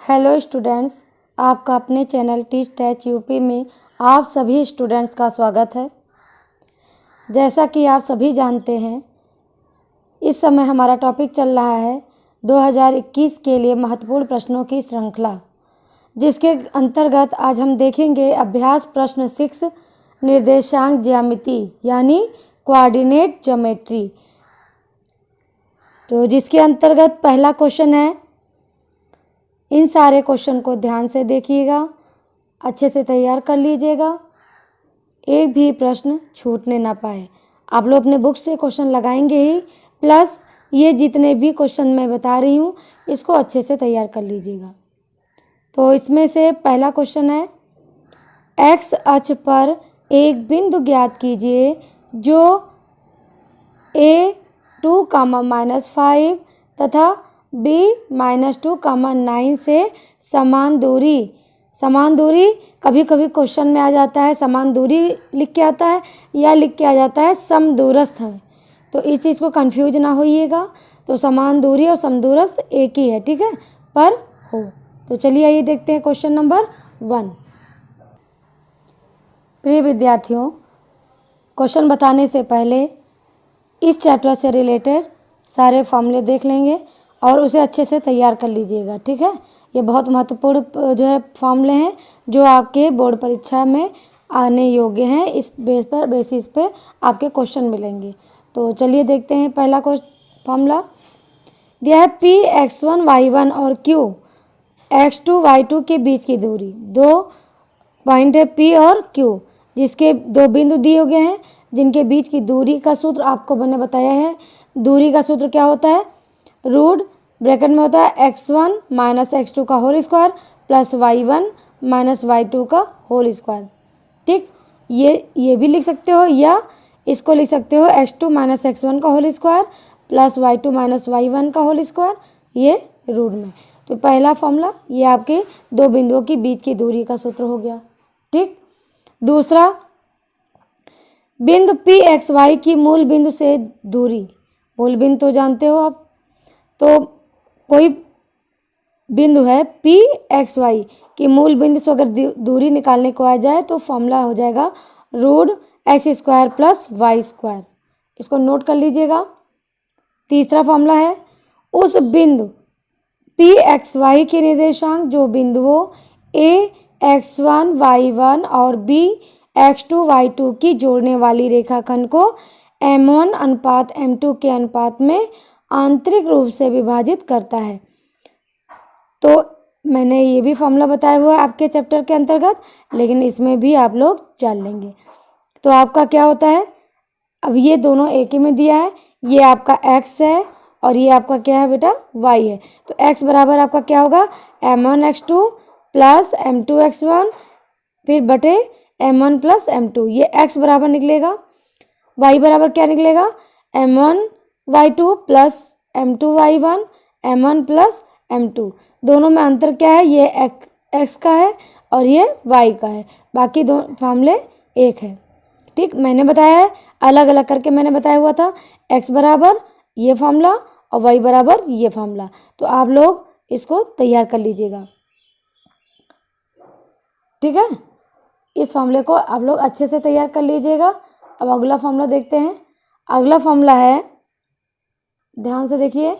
Hello students, आपका अपने channel teach टैच UP में आप सभी स्टूडेंट्स का स्वागत है। जैसा कि आप सभी जानते हैं, इस समय हमारा टॉपिक चल रहा है 2021 के लिए महत्वपूर्ण प्रश्नों की श्रृंखला, जिसके अंतर्गत आज हम देखेंगे अभ्यास प्रश्न 6 निर्देशांक ज्यामिति यानी कोऑर्डिनेट ज्योमेट्री। तो जिसके अंतर्गत पहला क्वेश्चन है। इन सारे क्वेश्चन को ध्यान से देखिएगा, अच्छे से तैयार कर लीजिएगा, एक भी प्रश्न छूटने ना पाए। आप लोग अपने बुक से क्वेश्चन लगाएंगे ही, प्लस ये जितने भी क्वेश्चन मैं बता रही हूँ इसको अच्छे से तैयार कर लीजिएगा। तो इसमें से पहला क्वेश्चन है, एक्स अक्ष पर एक बिंदु ज्ञात कीजिए जो a2, -5 तथा b -2, 9 से समान दूरी कभी कभी क्वेश्चन में आ जाता है समान दूरी लिख के आता है या लिख के आ जाता है समदूरस्थ है, तो इस चीज़ को कंफ्यूज ना होइएगा। तो समान दूरी और समदूरस्थ एक ही है, ठीक है, पर हो। तो चलिए आइए देखते हैं क्वेश्चन नंबर 1। प्रिय विद्यार्थियों, क्वेश्चन बताने से पहले इस चैप्टर से रिलेटेड सारे फॉर्मूले देख लेंगे और उसे अच्छे से तैयार कर लीजिएगा, ठीक है। ये बहुत महत्वपूर्ण जो है फॉर्मूले हैं जो आपके बोर्ड परीक्षा में आने योग्य हैं। इस बेसिस पे आपके क्वेश्चन मिलेंगे। तो चलिए देखते हैं पहला फॉर्मूला। दिया है Px1 y1 और Q x2 y2 के बीच की दूरी। दो पॉइंट है P और Q, जिसके दो बिंदु दिए गए हैं जिनके बीच की दूरी का सूत्र आपको मैंने बताया है। दूरी का सूत्र क्या होता है? रूट ब्रैकेट में होता है x1 - x2 का whole square plus y1 - y2 का होल स्क्वायर, ठीक। ये भी लिख सकते हो या इसको लिख सकते हो x2 - x1 का whole square plus y2 - y1 का होल स्क्वायर, ये रूट में। तो पहला फॉर्मूला ये आपके दो बिंदुओं के बीच की दूरी का सूत्र हो गया, ठीक। दूसरा, बिंदु Pxy की मूल बिंदु से दूरी। मूल बिंदु तो जानते हो आप, तो कोई बिंदु है Pxy की मूल बिंदु से अगर दूरी निकालने को आ जाए तो फॉर्मूला हो जाएगा रूट x² प्लस y²। इसको नोट कर लीजिएगा। तीसरा फॉर्मूला है, उस बिंदु Pxy के निर्देशांक जो बिंदुओं a(x1, y1) और b(x2, y2) की जोड़ने वाली रेखाखंड को m1 अनुपात m2 के अनुपात में आंतरिक रूप से विभाजित करता है। तो मैंने ये भी फॉर्मूला बताया हुआ है आपके चैप्टर के अंतर्गत, लेकिन इसमें भी आप लोग जान लेंगे। तो आपका क्या होता है, अब ये दोनों एक ही में दिया है, ये आपका x है और ये आपका क्या है बेटा, y है। तो x बराबर आपका क्या होगा, m1 x2 plus m2 x1 फिर बटे m1 प्लस m2, ये x बराबर निकलेगा। y बराबर क्या निकलेगा, m1 y2 plus m2 y1, m1 plus m2। दोनों में अंतर क्या है, ये x का है और ये y का है, बाकी दो फॉर्मूले एक है, ठीक। मैंने बताया है अलग अलग करके मैंने बताया हुआ था, x बराबर ये फॉर्मूला और y बराबर ये फॉर्मूला। तो आप लोग इसको तैयार कर लीजिएगा, ठीक है। इस फॉर्मूले को आप लोग अच्छे से तैयार कर लीजिएगा। अब अगला फॉर्मूला देखते हैं। अगला फॉर्मूला है, ध्यान से देखिए,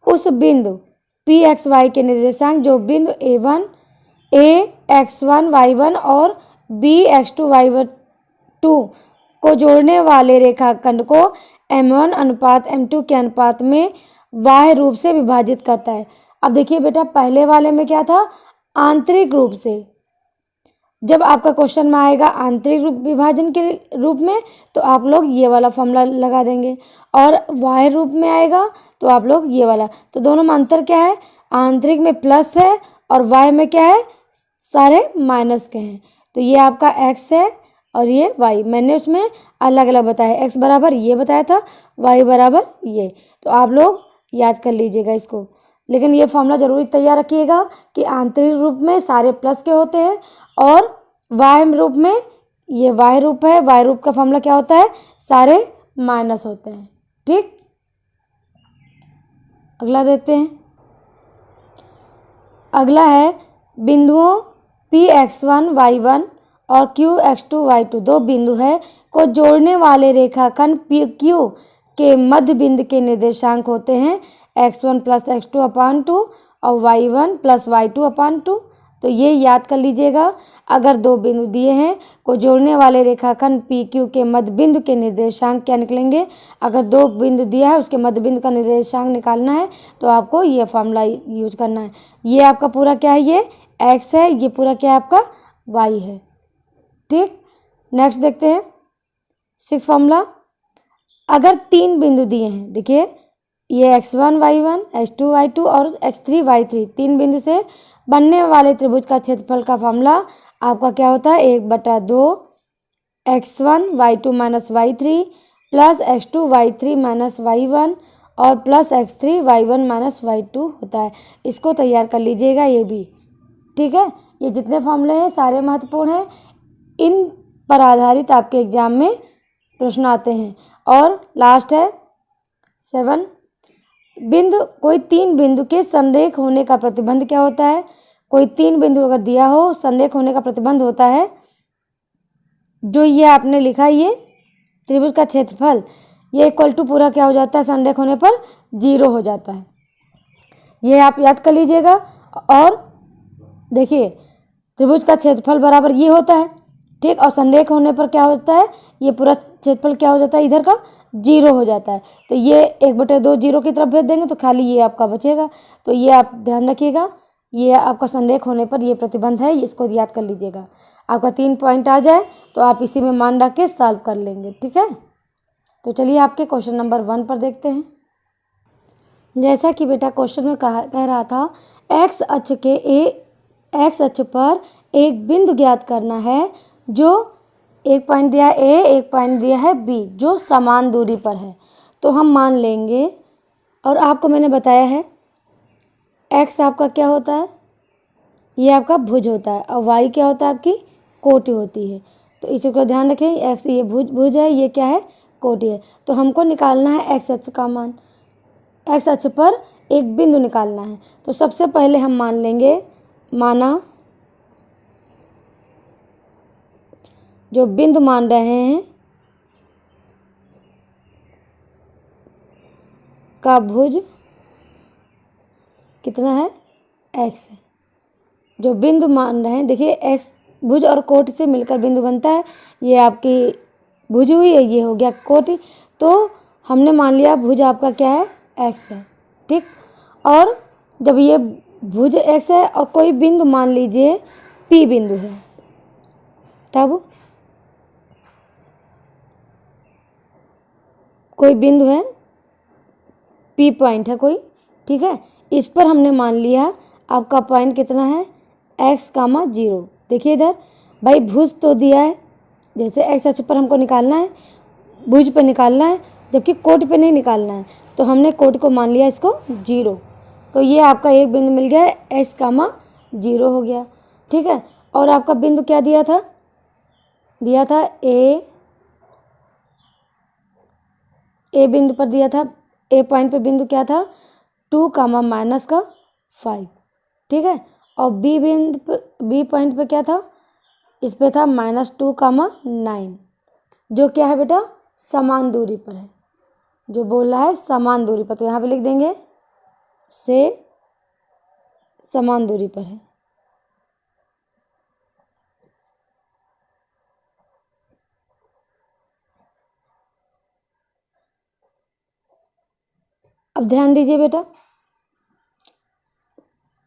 उस बिंदु Pxy के निर्देशांक जो बिंदु a(x1, y1) और b(x2, y2) को जोड़ने वाले रेखाखंड को m1 अनुपात m2 के अनुपात में बाह्य रूप से विभाजित करता है। अब देखिए बेटा, पहले वाले में क्या था, आंतरिक रूप से। जब आपका क्वेश्चन में आएगा आंतरिक रूप विभाजन के रूप में तो आप लोग ये वाला फॉर्मूला लगा देंगे, और बाह्य रूप में आएगा तो आप लोग ये वाला। तो दोनों में अंतर क्या है, आंतरिक में प्लस है और बाह्य में क्या है, सारे माइनस के हैं। तो ये आपका x है और ये y, मैंने उसमें अलग अलग बताया, x बराबर ये बताया था, y बराबर ये। तो आप लोग याद कर लीजिएगा इसको, लेकिन ये फॉर्मूला जरूरी तैयार रखिएगा कि आंतरिक रूप में सारे प्लस के होते हैं और बाह्य रूप में ये y रूप है, y रूप का फॉर्मूला क्या होता है, सारे माइनस होते हैं, ठीक। अगला देखते हैं। अगला है बिंदुओं Px1 y1 और Qx2 y2 दो बिंदु है को जोड़ने वाले रेखाखंड PQ के मध्य बिंदु के निर्देशांक होते हैं x1 + x2/2 और y1 + y2/2। तो ये याद कर लीजिएगा। अगर दो बिंदु दिए हैं को जोड़ने वाले रेखाखंड PQ के मध्य बिंदु के निर्देशांक क्या निकलेंगे। अगर दो बिंदु दिया है उसके मध्य बिंदु का निर्देशांक निकालना है तो आपको ये फॉर्मूला यूज करना है। ये आपका पूरा क्या है, ये x है, ये पूरा क्या है आपका y है। ठीक, नेक्स्ट देखते हैं 6 फॉर्मूला। अगर तीन बिंदु दिए हैं, देखिए ये x1 y1 x2 y2 और x3 y3 तीन बिंदु से बनने वाले त्रिभुज का क्षेत्रफल का फॉर्मूला आपका क्या होता है 1/2 x1 y2 - y3 plus x2 y3 - y1 और प्लस x3 y1 - y2 होता है। इसको तैयार कर लीजिएगा ये भी। ठीक है, ये जितने फॉर्मूले हैं सारे महत्वपूर्ण हैं, इन पर आधारित आपके एग्जाम में प्रश्न आते हैं। और लास्ट है 7, बिंदु कोई तीन बिंदु के संरेख होने का प्रतिबंध क्या होता है। कोई तीन बिंदु अगर दिया हो संरेख होने का प्रतिबंध होता है जो ये आपने लिखा, ये त्रिभुज का क्षेत्रफल ये इक्वल टू पूरा क्या हो जाता है संरेख होने पर 0 हो जाता है। ये आप याद कर लीजिएगा। और देखिए त्रिभुज का क्षेत्रफल बराबर ये होता है, ठीक, और संरेख होने पर क्या होता है ये पूरा क्षेत्रफल क्या हो जाता है इधर का 0 हो जाता है। तो ये 1/2 0 की तरफ भेज देंगे तो खाली ये आपका बचेगा। तो ये आप ध्यान रखिएगा, ये आपका संरेख होने पर ये प्रतिबंध है, इसको याद कर लीजिएगा। आपका 3 पॉइंट आ जाए तो आप इसी में मान रख के सॉल्व कर लेंगे। ठीक है, तो चलिए आपके क्वेश्चन नंबर 1 पर देखते हैं। जैसा कि बेटा क्वेश्चन में कह रहा था एक्स अक्ष पर एक बिंदु ज्ञात करना है जो एक पॉइंट दिया है ए, एक पॉइंट दिया है बी, जो समान दूरी पर है। तो हम मान लेंगे, और आपको मैंने बताया है एक्स आपका क्या होता है, ये आपका भुज होता है, और वाई क्या होता है आपकी कोटि होती है। तो इसको ध्यान रखें, एक्स ये भुज है, ये क्या है कोटि है। तो हमको निकालना है एक्स अक्ष का मान, एक्स अक्ष पर एक बिंदु निकालना है। तो सबसे पहले हम मान लेंगे, माना जो बिंदु मान रहे हैं का भुज कितना है एक्स है। जो बिंदु मान रहे हैं, देखिए एक्स भुज और कोटि से मिलकर बिंदु बनता है, ये आपकी भुज हुई है, ये हो गया कोटि। तो हमने मान लिया भुज आपका क्या है एक्स है। ठीक, और जब ये भुज एक्स है और कोई बिंदु मान लीजिए पी बिंदु है, तब कोई बिंदु है पी पॉइंट है कोई, ठीक है, इस पर हमने मान लिया आपका पॉइंट कितना है x, 0। देखिए इधर भाई भुज तो दिया है, जैसे एक्स अक्ष पर हमको निकालना है, भुज पर निकालना है, जबकि कोटि पे नहीं निकालना है। तो हमने कोटि को मान लिया इसको 0। तो ये आपका एक बिंदु मिल गया x, 0 हो गया। ठीक है, और आपका बिंदु क्या दिया था ए बिंदु पर दिया था, ए पॉइंट पे बिंदु क्या था 2, -5। ठीक है, और बी बिंदु पे, बी पॉइंट पे क्या था, इस पे था -2, 9, जो क्या है बेटा समान दूरी पर है, जो बोल रहा है समान दूरी पर। तो यहाँ पे लिख देंगे से समान दूरी पर है। अब ध्यान दीजिए बेटा,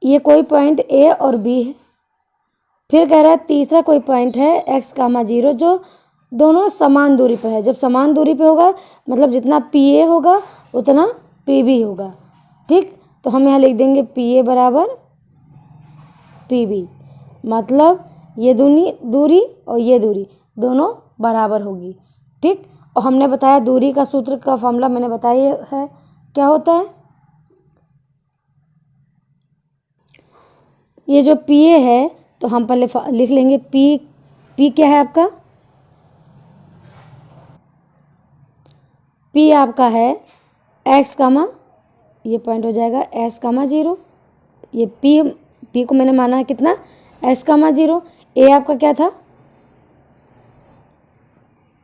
ये कोई पॉइंट ए और बी है, फिर कह रहा है तीसरा कोई पॉइंट है x, 0, जो दोनों समान दूरी पर है। जब समान दूरी पे होगा मतलब जितना पी ए होगा उतना पी बी होगा। ठीक, तो हम यहाँ लिख देंगे पी ए बराबर पी बी, मतलब ये दूरी और ये दूरी दोनों बराबर होगी। ठीक, और हमने बताया दूरी का सूत्र का फॉर्मूला मैंने बताया है क्या होता है, ये जो पी ए है तो हम पहले लिख लेंगे पी क्या है आपका, पी आपका है x, ये पॉइंट हो जाएगा x, 0, ये पी पी को मैंने माना है कितना, x कामा 0, ए आपका क्या था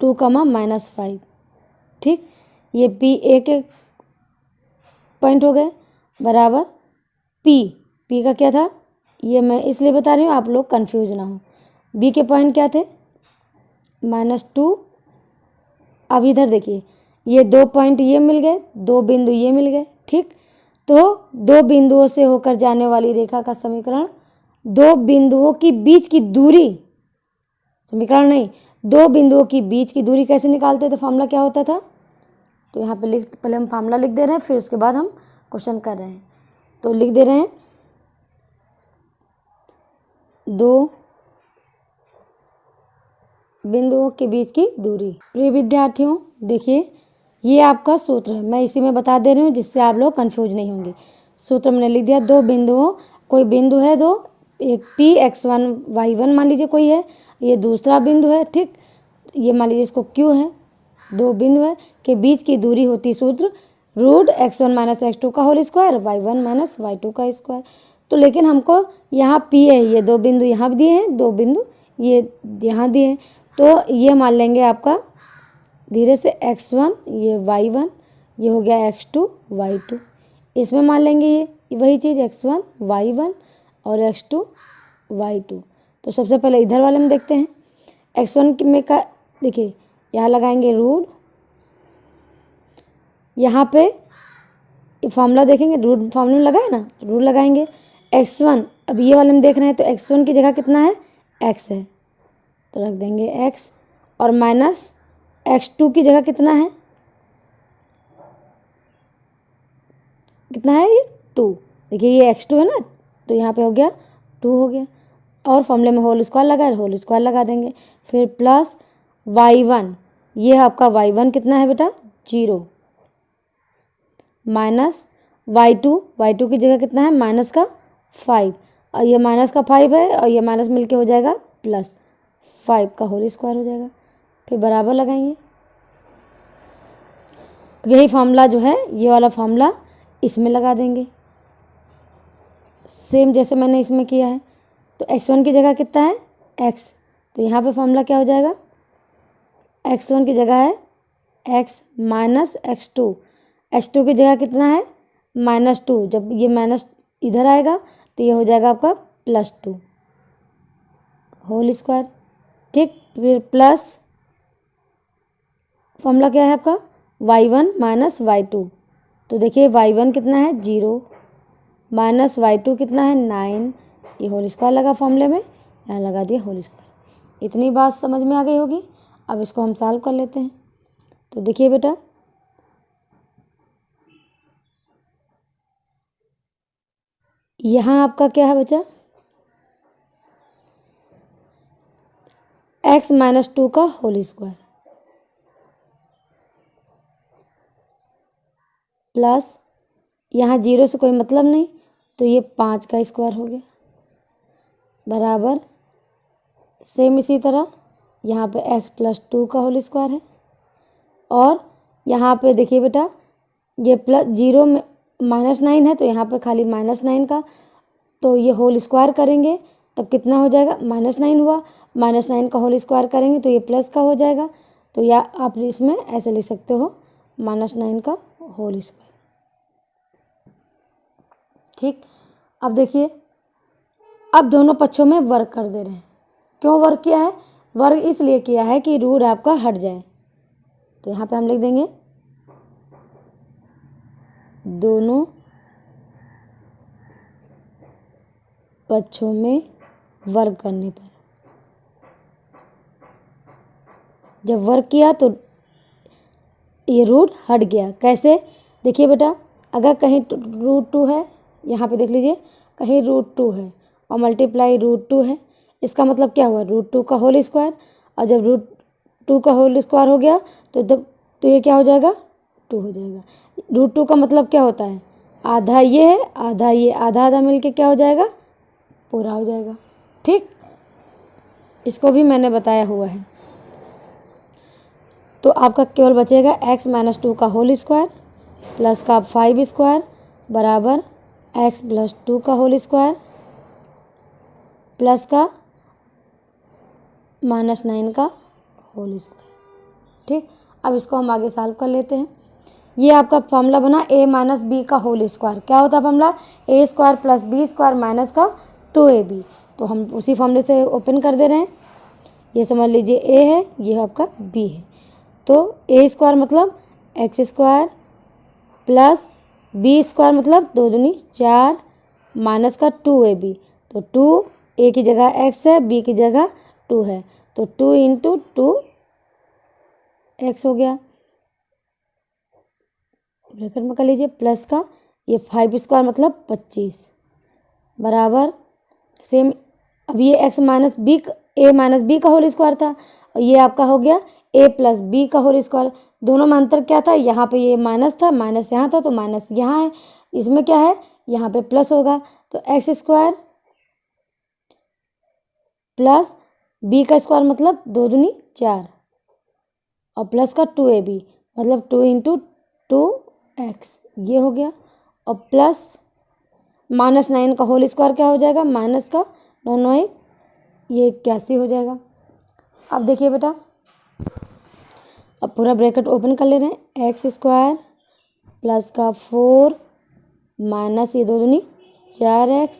2 कामा -5, ठीक। ये पी ए के पॉइंट हो गए बराबर पी का क्या था, ये मैं इसलिए बता रही हूँ आप लोग कंफ्यूज ना हो। बी के पॉइंट क्या थे -2। अब इधर देखिए ये 2 पॉइंट ये मिल गए, 2 बिंदु ये मिल गए, ठीक। तो 2 बिंदुओं से होकर जाने वाली रेखा का समीकरण, 2 बिंदुओं की बीच की दूरी, समीकरण नहीं, 2 बिंदुओं की बीच की दूरी कैसे निकालते थे, फॉर्मूला क्या होता था। तो यहाँ पे पहले हम फार्मूला लिख दे रहे हैं, फिर उसके बाद हम क्वेश्चन कर रहे हैं। तो लिख दे रहे हैं 2 बिंदुओं के बीच की दूरी। प्रिय विद्यार्थियों देखिए ये आपका सूत्र है, मैं इसी में बता दे रही हूँ जिससे आप लोग कंफ्यूज नहीं होंगे। सूत्र मैंने लिख दिया, 2 बिंदुओं, कोई बिंदु है 2, एक P(x1 y1) मान लीजिए कोई है, ये दूसरा बिंदु है, ठीक। ये मान लीजिए इसको Q है, 2 बिंदु है के बीच की दूरी होती सूत्र √(x1 - x2) का होल स्क्वायर y1 - y2 का स्क्वायर। तो लेकिन हमको यहाँ P है, ये 2 बिंदु यहाँ दिए हैं, 2 बिंदु ये यहाँ दिए हैं, तो ये मान लेंगे आपका धीरे से x1, ये y1, ये हो गया x2 y2, इसमें मान लेंगे ये वही चीज़ x1 y1 और x2 y2। तो सबसे पहले इधर वाले में देखते हैं, x1 में का देखिए यहाँ लगाएंगे रूट, यहाँ पे फॉर्मूला देखेंगे, रूट फॉर्मूला में लगाए ना, रूट लगाएंगे x1, अब ये वाले में देख रहे हैं तो x1 की जगह कितना है x है, तो रख देंगे x, और माइनस x2 की जगह कितना है, कितना है ये 2, देखिए ये x2 है ना, तो यहाँ पे हो गया 2 हो गया, और फॉर्मूले में होल स्क्वायर लगा है, होल स्क्वायर लगा देंगे, फिर प्लस y1, ये आपका y1 कितना है बेटा 0, माइनस y2 की जगह कितना है माइनस का 5, और ये माइनस का 5 है, और ये माइनस मिलके हो जाएगा प्लस 5 का होल स्क्वायर हो जाएगा, फिर बराबर लगाएंगे। अब यही फार्मूला जो है, ये वाला फार्मूला इसमें लगा देंगे, सेम जैसे मैंने इसमें किया है। तो x1 की जगह कितना है x, तो यहाँ पे फार्मूला क्या हो जाएगा, x1 की जगह है x माइनस x2 की जगह कितना है -2, जब ये माइनस इधर आएगा तो ये हो जाएगा आपका +2 होल स्क्वायर, ठीक। फिर प्लस फॉर्मूला क्या है आपका y1 - y2, तो देखिए y1 कितना है 0, माइनस y2 कितना है 9, ये होल स्क्वायर लगा फॉर्मूले में, यहाँ लगा दिया होल स्क्वायर। इतनी बात समझ में आ गई होगी। अब इसको हम सॉल्व कर लेते हैं। तो देखिए बेटा यहाँ आपका क्या है बच्चा x - 2 का होल स्क्वायर प्लस यहाँ 0 से कोई मतलब नहीं, तो ये 5 का स्क्वायर हो गया बराबर, सेम इसी तरह यहाँ पे x + 2 का होल स्क्वायर है, और यहाँ पे देखिए बेटा ये प्लस 0 में -9 है, तो यहाँ पे खाली -9 का, तो ये होल स्क्वायर करेंगे तब कितना हो जाएगा -9 हुआ, -9 का होल स्क्वायर करेंगे तो ये प्लस का हो जाएगा, तो या आप इसमें ऐसे लिख सकते हो -9 का होल स्क्वायर, ठीक। अब देखिए अब दोनों पक्षों में वर्ग कर दे रहे हैं। क्यों वर्ग किया है, वर्ग इसलिए किया है कि रूट आपका हट जाए, तो यहाँ पे हम लिख देंगे दोनों पक्षों में वर्ग करने पर, जब वर्ग किया तो ये रूट हट गया। कैसे, देखिए बेटा अगर कहीं √2 है, यहाँ पे देख लीजिए कहीं √2 है और मल्टीप्लाई √2 है, इसका मतलब क्या हुआ √2 का होल स्क्वायर, और जब √2 का होल स्क्वायर हो गया तो ये क्या हो जाएगा 2 हो जाएगा। √2 का मतलब क्या होता है आधा ये है आधा ये, आधा आधा मिलके क्या हो जाएगा पूरा हो जाएगा, ठीक। इसको भी मैंने बताया हुआ है। तो आपका केवल बचेगा x - 2 का होल स्क्वायर प्लस का 5 स्क्वायर बराबर x + 2 का होल स्क्वायर प्लस का -9 का होल स्क्वायर। ठीक, अब इसको हम आगे सॉल्व कर लेते हैं। ये आपका फॉर्मूला बना a माइनस बी का होल स्क्वायर। क्या होता है formula? a square plus B square minus का 2ab। तो हम उसी फॉर्मूले से ओपन कर दे रहे हैं। ये समझ लीजिए a है, ये आपका b है। तो a स्क्वायर मतलब X square plus B square मतलब 2 दूनी 4 माइनस का 2ab। तो 2 a की जगह x है, b की जगह 2 है, तो 2 इंटू 2x हो गया। ब्रैकेट में कर लीजिए प्लस का ये 5 स्क्वायर मतलब 25 बराबर सेम। अब ये x minus B a minus B का होल स्क्वायर था और ये आपका हो गया a प्लस बी का होल स्क्वायर। दोनों में अंतर क्या था? यहाँ पे ये माइनस था, माइनस यहाँ था, तो माइनस यहाँ है। इसमें क्या है? यहाँ पे प्लस होगा, तो एक्स स्क्वायर प्लस बी का स्क्वायर मतलब 2 दूनी 4 और प्लस का 2ab मतलब 2 इंटू 2x, ये हो गया। और प्लस -9 का होल स्क्वायर क्या हो जाएगा? माइनस का 9 ये 81 हो जाएगा। अब देखिए बेटा, अब पूरा ब्रैकेट ओपन कर ले रहे हैं। एक्स स्क्वायर प्लस का 4 माइनस ये 2 दूनी 4x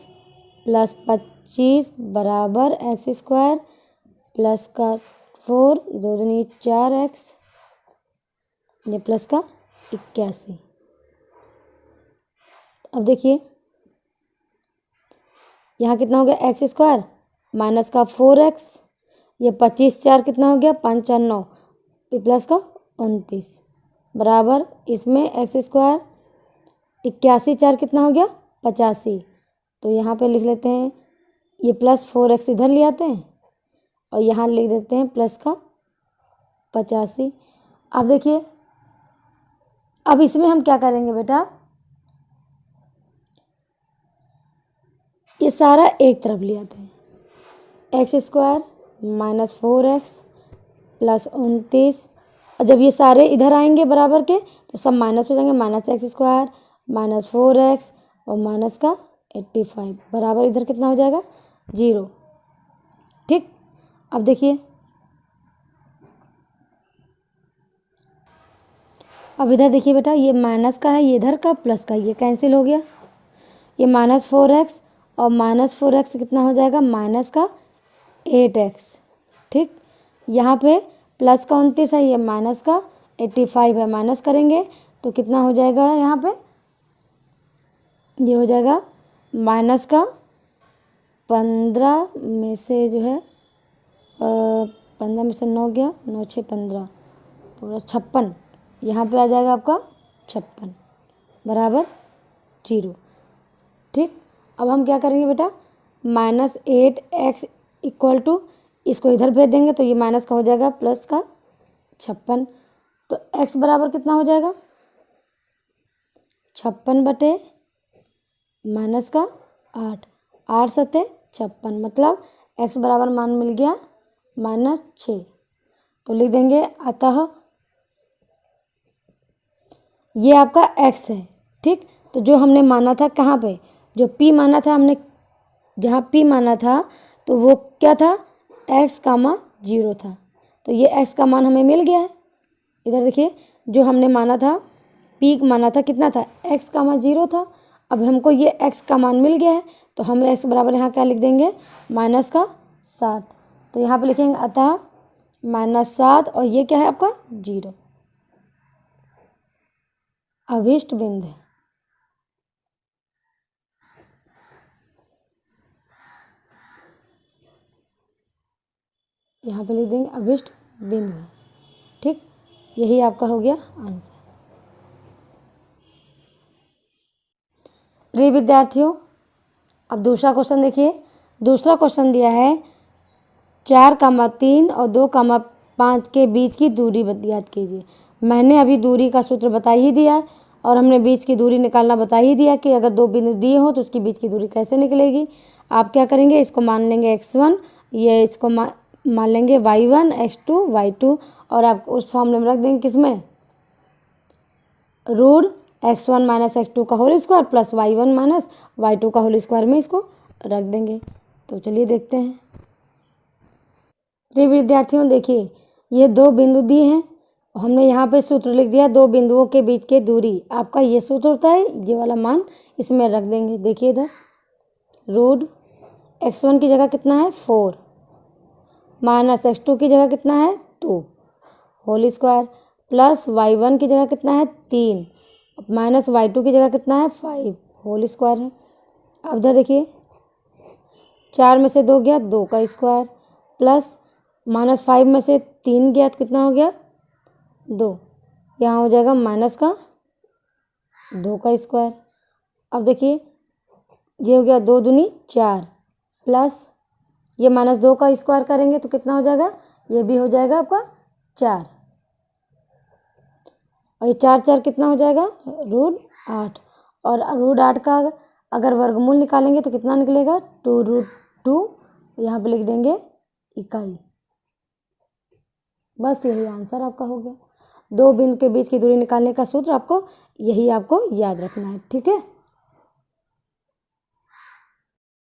प्लस 25 बराबर एक्स स्क्वायर प्लस का 4 2 दूनी 4x ये प्लस का 81। अब देखिए यहाँ कितना हो गया? एक्स स्क्वायर माइनस का 4x, ये 25 4 कितना हो गया? 5 4 9 प्लस का 29 बराबर इसमें एक्स स्क्वायर 81 4 कितना हो गया? 85। तो यहाँ पे लिख लेते हैं ये प्लस 4x इधर ले आते हैं और यहाँ लिख देते हैं प्लस का 85। अब देखिए, अब इसमें हम क्या करेंगे बेटा? ये सारा एक तरफ ले आते हैं। X square minus 4x plus 29, और जब ये सारे इधर आएंगे बराबर के तो सब माइनस हो जाएंगे। Minus x square minus 4x और माइनस का 85 बराबर इधर कितना हो जाएगा? 0। ठीक, अब देखिए, अब इधर देखिए बेटा, ये माइनस का है, ये इधर का प्लस का, ये कैंसिल हो गया। ये माइनस 4x और माइनस 4x कितना हो जाएगा? माइनस का 8x। ठीक, यहाँ पे प्लस का 29 है, ये माइनस का 85 है, माइनस करेंगे तो कितना हो जाएगा? यहाँ पे ये हो जाएगा माइनस का 15 में से जो है 15 में से 9 गया, 9 6 15 पूरा 56, यहाँ पे आ जाएगा आपका 56 बराबर 0। ठीक, अब हम क्या करेंगे बेटा? -8x इक्वल टू इसको इधर भेज देंगे तो ये माइनस का हो जाएगा प्लस का 56। तो x बराबर कितना हो जाएगा? 56 बटे माइनस का 8, 8 सत्ते 56 मतलब x बराबर मान मिल गया -6। तो लिख देंगे अतः ये आपका x है। ठीक, तो जो हमने माना था कहाँ पे? जो p माना था हमने, जहाँ p माना था तो वो क्या था? x, 0 था। तो ये x का मान हमें मिल गया है। इधर देखिए, जो हमने माना था p माना था कितना था? x, 0 था। अब हमको ये x का मान मिल गया है तो हम x बराबर यहाँ क्या लिख देंगे? माइनस का 7। तो यहाँ पे लिखेंगे अतः -7 और ये क्या है आपका? 0 अभिष्ट बिंदु है। यहाँ पे लिख देंगे अभिष्ट बिंदु है। ठीक, यही आपका हो गया आंसर। प्रिय विद्यार्थियों, अब दूसरा क्वेश्चन देखिए। दूसरा क्वेश्चन दिया है 4,3 और 2,5 के बीच की दूरी याद कीजिए। मैंने अभी दूरी का सूत्र बता ही दिया और हमने बीच की दूरी निकालना बता ही दिया कि अगर दो बिंदु दिए हो तो उसकी बीच की दूरी कैसे निकलेगी। आप क्या करेंगे? इसको मान लेंगे x1, ये इसको मान लेंगे y1, x2 y2 और आप उस फॉर्मूले में रख देंगे किसमें? रूट x1 माइनस x2 का whole square plus y1 minus y2 का होल स्क्वायर में इसको रख देंगे। तो चलिए देखते हैं। प्रिय विद्यार्थियों, देखिए ये दो बिंदु दिए हैं, हमने यहाँ पे सूत्र लिख दिया, दो बिंदुओं के बीच की दूरी। आपका ये सूत्र होता है, ये वाला मान इसमें रख देंगे। देखिए इधर रूट x1 की जगह कितना है 4 माइनस x2 की जगह कितना है 2 होल स्क्वायर प्लस y1 की जगह कितना है 3 माइनस y2 की जगह कितना है 5 होल स्क्वायर है। अब इधर देखिए 4 में से 2 गया 2 का स्क्वायर प्लस माइनस 5 में से 3 गया तो कितना हो गया 2, यहाँ हो जाएगा माइनस का 2 का स्क्वायर। अब देखिए ये हो गया 2 दूनी 4 प्लस ये माइनस 2 का स्क्वायर करेंगे तो कितना हो जाएगा, ये भी हो जाएगा आपका 4 और ये 4 4 कितना हो जाएगा रूट 8 और रूट 8 का अगर वर्गमूल निकालेंगे तो कितना निकलेगा 2√2, यहाँ पे लिख देंगे इकाई। बस यही आंसर आपका हो गया। दो बिंदु के बीच की दूरी निकालने का सूत्र आपको यही आपको याद रखना है। ठीक है।